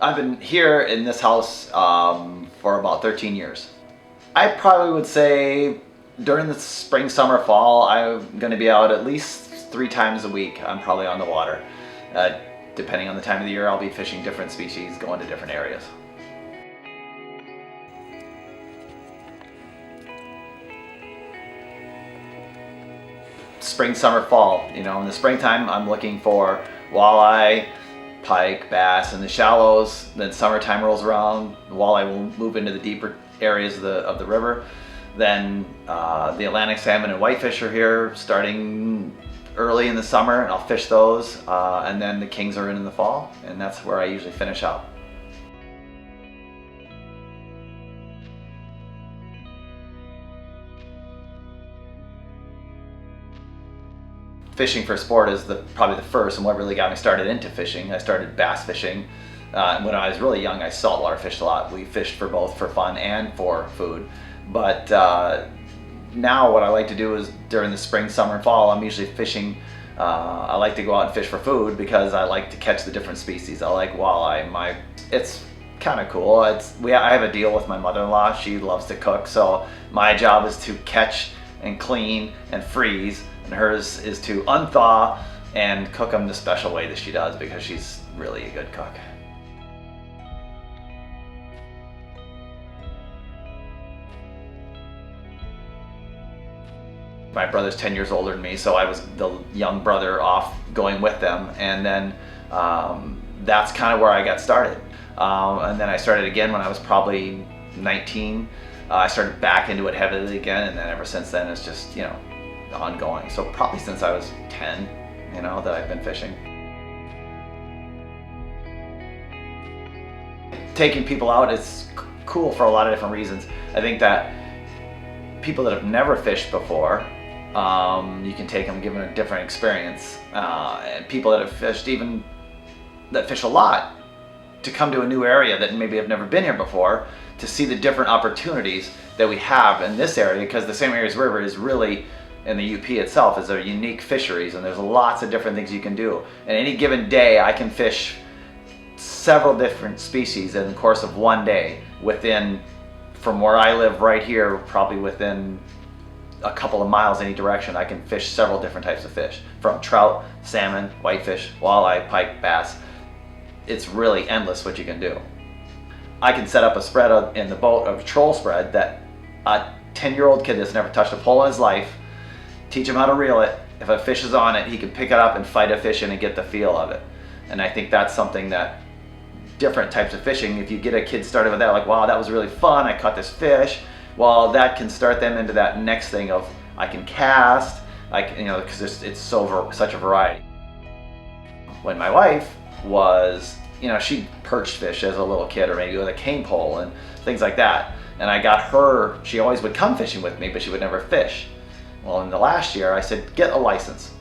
I've been here in this house for about 13 years. I probably would say during the spring, summer, fall, I'm going to be out at least 3 times a week. I'm probably on the water. Uh, Depending on the time of the year, I'll be fishing different species, going to different areas. Spring, summer, fall. You know, in the springtime, I'm looking for walleye, pike, bass in the shallows. Then summertime rolls around, walleye will move into the deeper areas of the river. Then the Atlantic salmon and whitefish are here starting early in the summer, and I'll fish those. And then the kings are in the fall, and that's where I usually finish out. Fishing for sport is probably the first, and what really got me started into fishing. I started bass fishing. When I was really young, I saltwater fished a lot. We fished for both for fun and for food. But now what I like to do is during the spring, summer, and fall, I'm usually fishing. I like to go out and fish for food because I like to catch the different species. I like walleye. It's kind of cool. I have a deal with my mother-in-law. She loves to cook, so my job is to catch and clean and freeze, and hers is to unthaw and cook them the special way that she does because she's really a good cook. My brother's 10 years older than me, so I was the young brother off going with them, and then that's kind of where I got started. And then I started again when I was probably 19. I started back into it heavily again, and then ever since then it's just, ongoing. So probably since I was 10, that I've been fishing. Taking people out is cool for a lot of different reasons. I think that people that have never fished before, you can take them, give them a different experience. And people that have fished, even that fish a lot, to come to a new area that maybe have never been here before, to see the different opportunities that we have in this area, because the St. Mary's River is really, in the UP itself, is a unique fisheries, and there's lots of different things you can do. And any given day, I can fish several different species in the course of one day from where I live right here, probably within a couple of miles any direction. I can fish several different types of fish, from trout, salmon, whitefish, walleye, pike, bass. It's really endless what you can do. I can set up a spread in the boat, a troll spread, that a 10-year-old kid that's never touched a pole in his life, teach him how to reel it. If a fish is on it, he can pick it up and fight a fish in and get the feel of it. And I think that's something that different types of fishing, if you get a kid started with that, like, wow, that was really fun, I caught this fish, well, that can start them into that next thing of, I can cast, because it's such a variety. When my wife was, she perched fish as a little kid, or maybe with a cane pole and things like that. And I got her, she always would come fishing with me, but she would never fish. Well, in the last year, I said, get a license,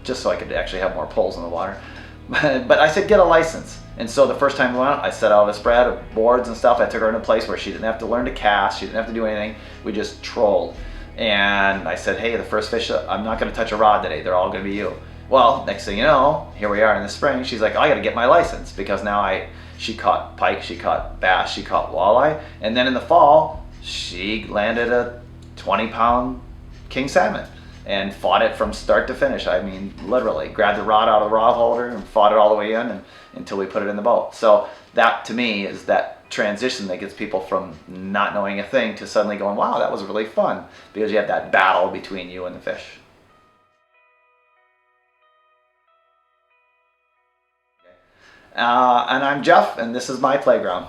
just so I could actually have more poles in the water. But I said, get a license. And so the first time we went out, I set out a spread of boards and stuff. I took her in a place where she didn't have to learn to cast, she didn't have to do anything. We just trolled. And I said, hey, the first fish, I'm not going to touch a rod today. They're all going to be you. Well, next thing you know, here we are in the spring. She's like, oh, I got to get my license, because now she caught pike, she caught bass, she caught walleye. And then in the fall, she landed a 20-pound king salmon and fought it from start to finish. I mean, literally grabbed the rod out of the rod holder and fought it all the way in until we put it in the boat. So that, to me, is that transition that gets people from not knowing a thing to suddenly going, wow, that was really fun, because you have that battle between you and the fish. And I'm Jeff, and this is my playground.